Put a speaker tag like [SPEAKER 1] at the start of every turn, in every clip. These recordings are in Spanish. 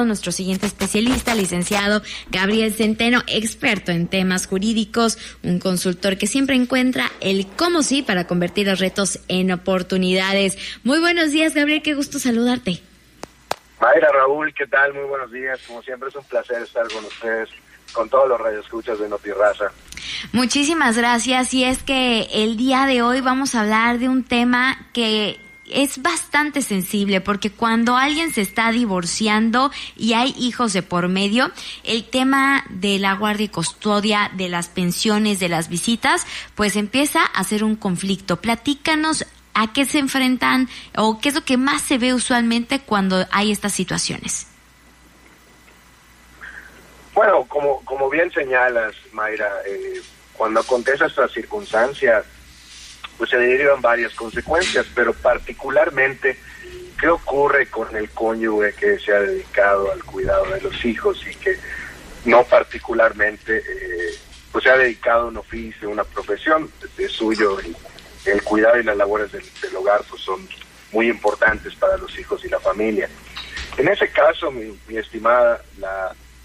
[SPEAKER 1] Nuestro siguiente especialista, licenciado Gabriel Centeno, experto en temas jurídicos, un consultor que siempre encuentra el cómo sí para convertir los retos en oportunidades. Muy buenos días, Gabriel, qué gusto saludarte.
[SPEAKER 2] Mayra, Raúl, ¿qué tal? Muy buenos días. Como siempre es un placer estar con ustedes, con todos los radioescuchas de NotiRaza.
[SPEAKER 1] Muchísimas gracias. Y es que el día de hoy vamos a hablar de un tema que es bastante sensible, porque cuando alguien se está divorciando y hay hijos de por medio, el tema de la guardia y custodia, de las pensiones, de las visitas, pues empieza a ser un conflicto. Platícanos a qué se enfrentan o qué es lo que más se ve usualmente cuando hay estas situaciones.
[SPEAKER 2] Bueno, como bien señalas, Mayra, cuando acontece esta circunstancia, pues se derivan varias consecuencias, pero particularmente, ¿qué ocurre con el cónyuge que se ha dedicado al cuidado de los hijos y que no particularmente pues se ha dedicado a un oficio, una profesión de suyo? El cuidado y las labores del hogar pues son muy importantes para los hijos y la familia. En ese caso, mi estimada,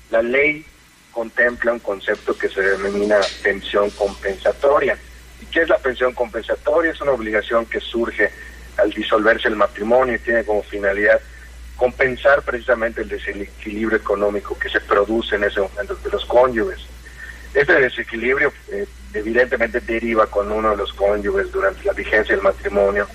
[SPEAKER 2] la ley contempla un concepto que se denomina pensión compensatoria. ¿Y qué es la pensión compensatoria? Es una obligación que surge al disolverse el matrimonio y tiene como finalidad compensar precisamente el desequilibrio económico que se produce en ese momento de los cónyuges. Este desequilibrio evidentemente deriva cuando uno de los cónyuges durante la vigencia del matrimonio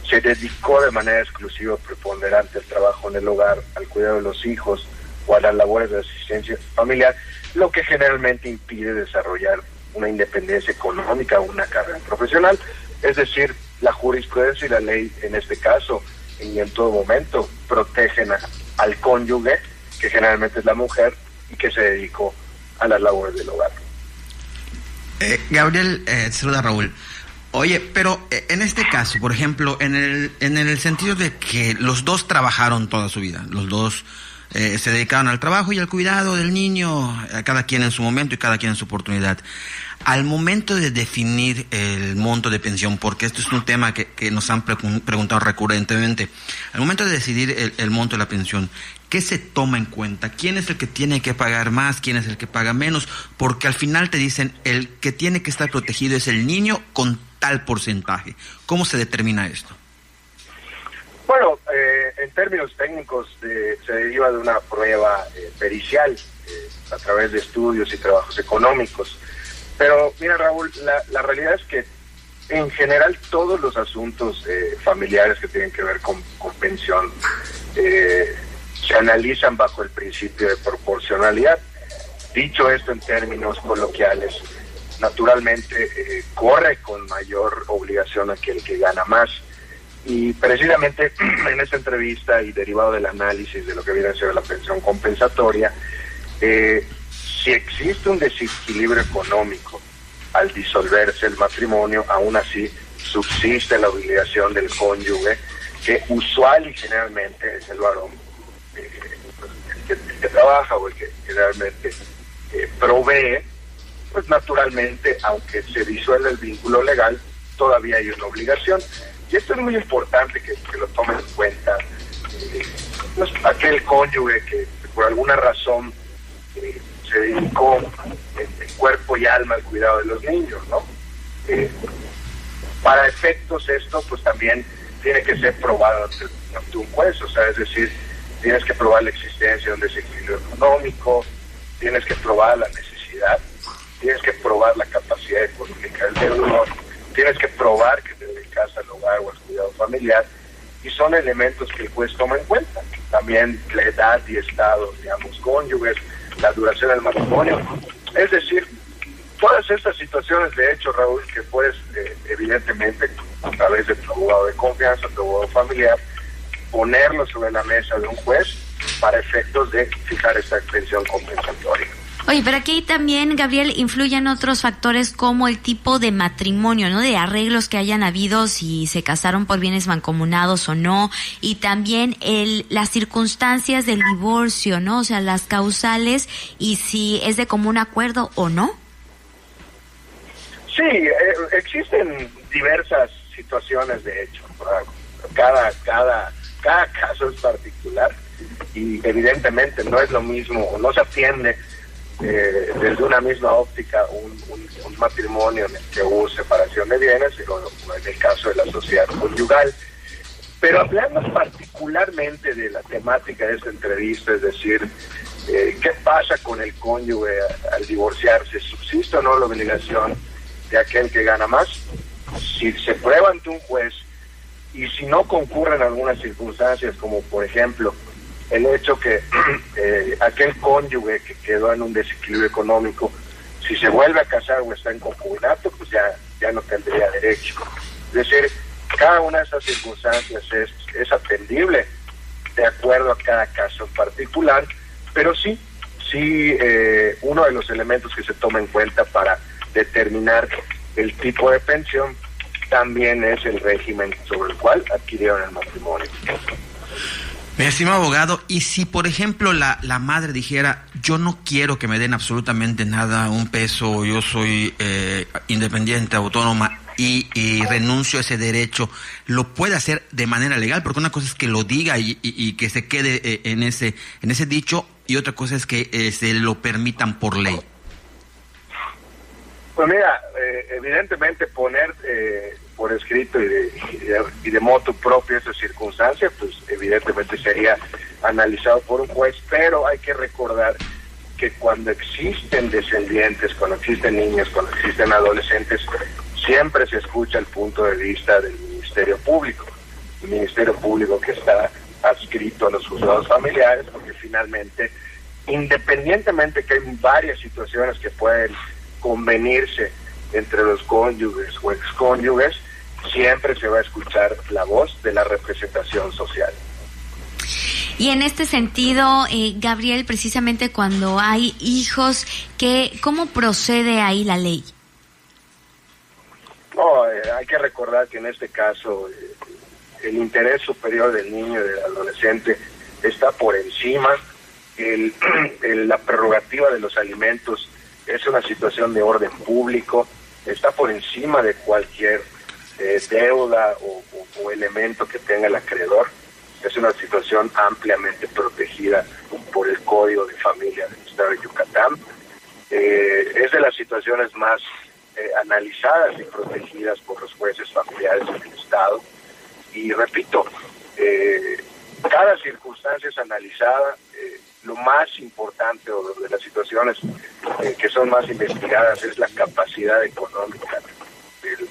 [SPEAKER 2] se dedicó de manera exclusiva preponderante al trabajo en el hogar, al cuidado de los hijos o a las labores de asistencia familiar, lo que generalmente impide desarrollar una independencia económica o una carrera profesional. Es decir, la jurisprudencia y la ley en este caso y en todo momento protegen al cónyuge, que generalmente es la mujer y que se dedicó a las labores del hogar.
[SPEAKER 3] Gabriel, saluda Raúl. Oye, pero en este caso, por ejemplo, en el sentido de que los dos trabajaron toda su vida, los dos se dedicaron al trabajo y al cuidado del niño, cada quien en su momento y cada quien en su oportunidad. Al momento de definir el monto de pensión, porque esto es un tema que nos han preguntado recurrentemente, al momento de decidir el monto de la pensión, ¿qué se toma en cuenta? ¿Quién es el que tiene que pagar más? ¿Quién es el que paga menos? Porque al final te dicen, el que tiene que estar protegido es el niño con tal porcentaje. ¿Cómo se determina esto?
[SPEAKER 2] Bueno, en términos técnicos se deriva de una prueba pericial a través de estudios y trabajos económicos. Pero mira, Raúl, la realidad es que en general todos los asuntos familiares que tienen que ver con pensión se analizan bajo el principio de proporcionalidad. Dicho esto en términos coloquiales, naturalmente corre con mayor obligación aquel que gana más. Y precisamente en esta entrevista y derivado del análisis de lo que viene a ser la pensión compensatoria, si existe un desequilibrio económico al disolverse el matrimonio, aún así subsiste la obligación del cónyuge, que usual y generalmente es el varón, el que trabaja o el que generalmente provee, pues naturalmente, aunque se disuelva el vínculo legal, todavía hay una obligación. Y esto es muy importante que lo tomen en cuenta pues, aquel cónyuge que por alguna razón se dedicó en cuerpo y alma al cuidado de los niños, ¿no? Para efectos esto, pues también tiene que ser probado ante un juez, o sea, es decir, tienes que probar la existencia de un desequilibrio económico, tienes que probar la necesidad, tienes que probar la capacidad económica del deudor, tienes que probar que te dedicas al hogar o al cuidado familiar, y son elementos que el juez toma en cuenta. También la edad y estado de ambos cónyuges, la duración del matrimonio. Es decir, todas estas situaciones, de hecho, Raúl, que puedes, evidentemente, a través de tu abogado de confianza, tu abogado familiar, ponerlo sobre la mesa de un juez para efectos de fijar esta pensión compensatoria.
[SPEAKER 1] Oye, pero aquí también, Gabriel, influyen otros factores como el tipo de matrimonio, ¿no? De arreglos que hayan habido, si se casaron por bienes mancomunados o no, y también las circunstancias del divorcio, ¿no? O sea, las causales y si es de común acuerdo o no.
[SPEAKER 2] Sí, existen diversas situaciones, de hecho. Cada caso es particular. y evidentemente no es lo mismo, no se atiende desde una misma óptica un matrimonio en el que hubo separación de bienes, o en el caso de la sociedad conyugal. Pero hablando particularmente de la temática de esta entrevista, es decir, ¿qué pasa con el cónyuge al divorciarse? ¿Subsiste o no la obligación de aquel que gana más? Si se prueba ante un juez y si no concurren algunas circunstancias, como por ejemplo el hecho que aquel cónyuge que quedó en un desequilibrio económico, si se vuelve a casar o está en concubinato, pues ya no tendría derecho. Es decir, cada una de esas circunstancias es atendible de acuerdo a cada caso en particular, pero sí, uno de los elementos que se toma en cuenta para determinar el tipo de pensión también es el régimen sobre el cual adquirieron el matrimonio.
[SPEAKER 3] Mi estimado abogado, y si por ejemplo la madre dijera, yo no quiero que me den absolutamente nada, un peso, yo soy independiente, autónoma, y renuncio a ese derecho, ¿lo puede hacer de manera legal? Porque una cosa es que lo diga y que se quede en ese dicho, y otra cosa es que se lo permitan por ley.
[SPEAKER 2] Pues mira, evidentemente poner por escrito y de motu propio esa circunstancia, pues evidentemente sería analizado por un juez, pero hay que recordar que cuando existen descendientes, cuando existen niños, cuando existen adolescentes, siempre se escucha el punto de vista del Ministerio Público, el Ministerio Público que está adscrito a los juzgados familiares, porque finalmente, independientemente que hay varias situaciones que pueden convenirse entre los cónyuges o excónyuges, siempre se va a escuchar la voz de la representación social.
[SPEAKER 1] Y en este sentido, Gabriel, precisamente cuando hay hijos, ¿cómo procede ahí la ley?
[SPEAKER 2] No, hay que recordar que en este caso el interés superior del niño y del adolescente está por encima. La prerrogativa de los alimentos es una situación de orden público, está por encima de cualquier deuda o elemento que tenga el acreedor. Es una situación ampliamente protegida por el Código de Familia del Estado de Yucatán. Es de las situaciones más analizadas y protegidas por los jueces familiares en el Estado. Y repito, cada circunstancia es analizada. Lo más importante o de las situaciones que son más investigadas es la capacidad económica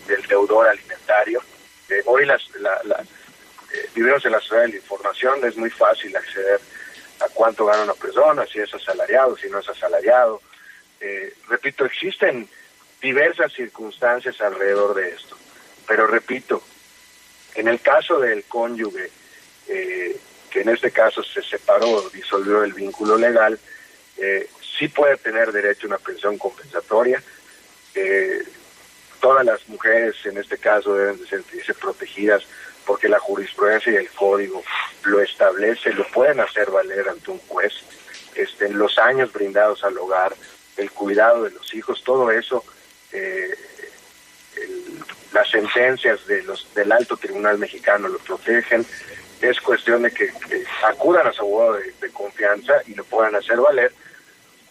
[SPEAKER 2] del deudor alimentario. Hoy vivimos en la sociedad de la información, es muy fácil acceder a cuánto gana una persona, si es asalariado, si no es asalariado. Repito, existen diversas circunstancias alrededor de esto, pero repito, en el caso del cónyuge, que en este caso se separó, disolvió el vínculo legal, sí puede tener derecho a una pensión compensatoria. Todas las mujeres en este caso deben de sentirse protegidas porque la jurisprudencia y el código lo establece, lo pueden hacer valer ante un juez. Los años brindados al hogar, el cuidado de los hijos, todo eso, las sentencias del Alto Tribunal Mexicano lo protegen. Es cuestión de que acudan a su abogado de confianza y lo puedan hacer valer.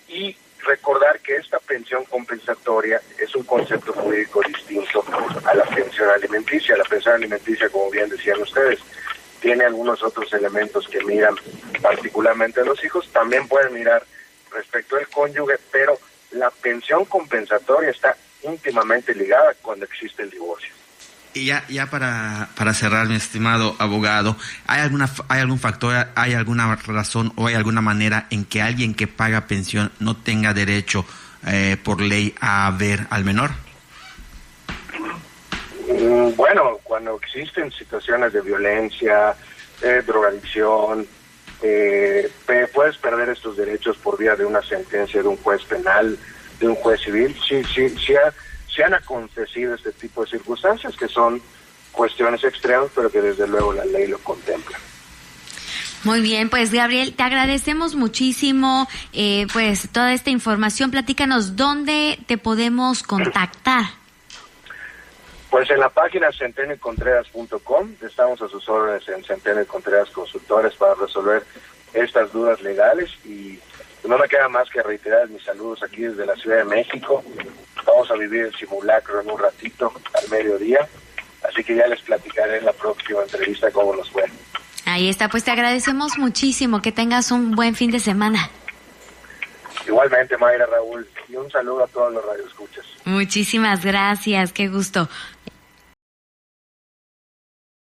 [SPEAKER 2] Y recordar que esta pensión compensatoria es un concepto jurídico distinto a la pensión alimenticia. La pensión alimenticia, como bien decían ustedes, tiene algunos otros elementos que miran particularmente a los hijos, también pueden mirar respecto al cónyuge, pero la pensión compensatoria está íntimamente ligada cuando existe el divorcio.
[SPEAKER 3] Y ya para cerrar, mi estimado abogado, ¿hay algún factor, hay alguna razón o hay alguna manera en que alguien que paga pensión no tenga derecho por ley a ver al menor?
[SPEAKER 2] Bueno, cuando existen situaciones de violencia, drogadicción, puedes perder estos derechos por vía de una sentencia de un juez penal, de un juez civil. Se han acontecido este tipo de circunstancias que son cuestiones extremas, pero que desde luego la ley lo contempla.
[SPEAKER 1] Muy bien, pues Gabriel, te agradecemos muchísimo pues toda esta información. Platícanos, ¿dónde te podemos contactar?
[SPEAKER 2] Pues en la página centeniocontreras.com, estamos a sus órdenes en Centenio y Contreras Consultores para resolver estas dudas legales. Y no me queda más que reiterar mis saludos aquí desde la Ciudad de México. Vamos a vivir el simulacro en un ratito al mediodía, así que ya les platicaré en la próxima entrevista cómo nos fue.
[SPEAKER 1] Ahí está, pues te agradecemos muchísimo, que tengas un buen fin de semana.
[SPEAKER 2] Igualmente, Mayra, Raúl, y un saludo a todos los radioescuchas.
[SPEAKER 1] Muchísimas gracias, qué gusto.